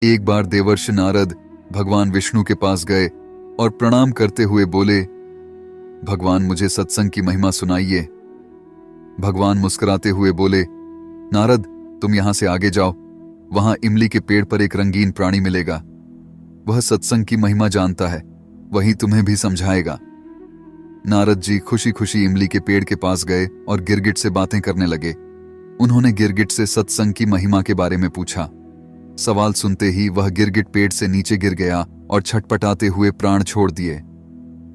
एक बार देवर्षि नारद भगवान विष्णु के पास गए और प्रणाम करते हुए बोले, भगवान मुझे सत्संग की महिमा सुनाइए। भगवान मुस्कुराते हुए बोले, नारद तुम यहां से आगे जाओ, वहां इमली के पेड़ पर एक रंगीन प्राणी मिलेगा। वह सत्संग की महिमा जानता है, वही तुम्हें भी समझाएगा। नारद जी खुशी खुशी इमली के पेड़ के पास गए और गिरगिट से बातें करने लगे। उन्होंने गिरगिट से सत्संग की महिमा के बारे में पूछा। सवाल सुनते ही वह गिरगिट पेड़ से नीचे गिर गया और छटपटाते हुए प्राण छोड़ दिए।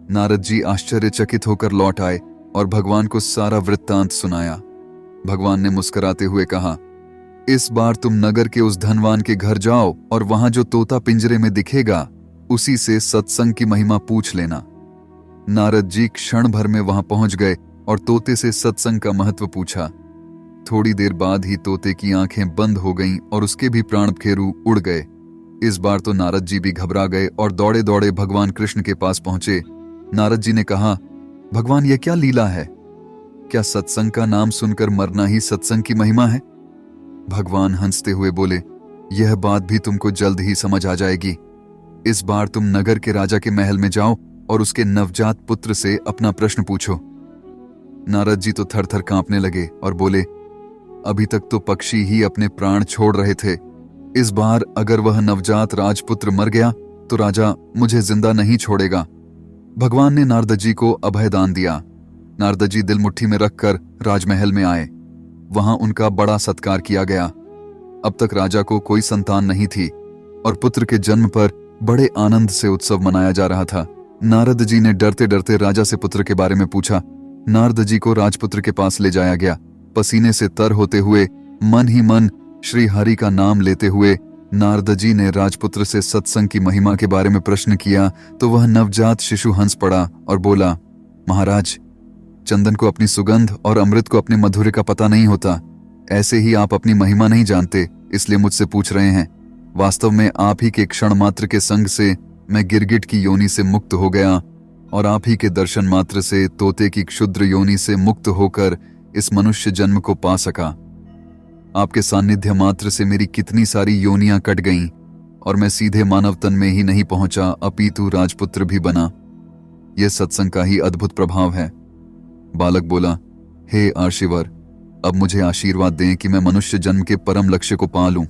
नारद जी आश्चर्यचकित होकर लौट आए और भगवान को सारा वृत्तांत सुनाया। भगवान ने मुस्कुराते हुए कहा, इस बार तुम नगर के उस धनवान के घर जाओ और वहां जो तोता पिंजरे में दिखेगा उसी से सत्संग की महिमा पूछ लेना। नारद जी क्षण भर में वहां पहुंच गए और तोते से सत्संग का महत्व पूछा। थोड़ी देर बाद ही तोते की आंखें बंद हो गईं और उसके भी प्राण फेरू उड़ गए। इस बार तो नारद जी भी घबरा गए और दौड़े दौड़े भगवान कृष्ण के पास पहुंचे। नारद जी ने कहा, भगवान यह क्या लीला है? क्या सत्संग का नाम सुनकर मरना ही सत्संग की महिमा है? भगवान हंसते हुए बोले, यह बात भी तुमको जल्द ही समझ आ जाएगी। इस बार तुम नगर के राजा के महल में जाओ और उसके नवजात पुत्र से अपना प्रश्न पूछो। नारद जी तो थर थर कांपने लगे और बोले, अभी तक तो पक्षी ही अपने प्राण छोड़ रहे थे, इस बार अगर वह नवजात राजपुत्र मर गया तो राजा मुझे जिंदा नहीं छोड़ेगा। भगवान ने नारद जी को अभय दान दिया। नारद जी दिल मुट्ठी में रखकर राजमहल में आए। वहां उनका बड़ा सत्कार किया गया। अब तक राजा को कोई संतान नहीं थी और पुत्र के जन्म पर बड़े आनंद से उत्सव मनाया जा रहा था। नारद जी ने डरते डरते राजा से पुत्र के बारे में पूछा। नारद जी को राजपुत्र के पास ले जाया गया। पसीने से तर होते हुए मन ही मन श्री हरि का नाम लेते हुए नारद जी ने राजपुत्र से सत्संग की महिमा के बारे में प्रश्न किया तो वह नवजात शिशु हंस पड़ा और बोला, महाराज, चंदन को अपनी सुगंध और अमृत को अपने मधुर का पता नहीं होता। ऐसे ही आप अपनी महिमा नहीं जानते, इसलिए मुझसे पूछ रहे हैं। वास्तव में आप ही के क्षण मात्र के संग से मैं गिरगिट की योनि से मुक्त हो गया और आप ही के दर्शन मात्र से तोते की क्षुद्र योनि से मुक्त होकर इस मनुष्य जन्म को पा सका। आपके सानिध्य मात्र से मेरी कितनी सारी योनियां कट गईं और मैं सीधे मानव तन में ही नहीं पहुंचा अपितु राजपुत्र भी बना। यह सत्संग का ही अद्भुत प्रभाव है। बालक बोला, हे आर्षिवर, अब मुझे आशीर्वाद दें कि मैं मनुष्य जन्म के परम लक्ष्य को पा लूं।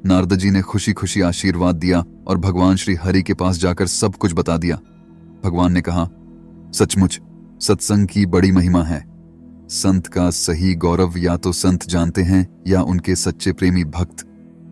नारद जी ने खुशी खुशी आशीर्वाद दिया और भगवान श्री हरि के पास जाकर सब कुछ बता दिया। भगवान ने कहा, सचमुच सत्संग की बड़ी महिमा है। संत का सही गौरव या तो संत जानते हैं या उनके सच्चे प्रेमी भक्त।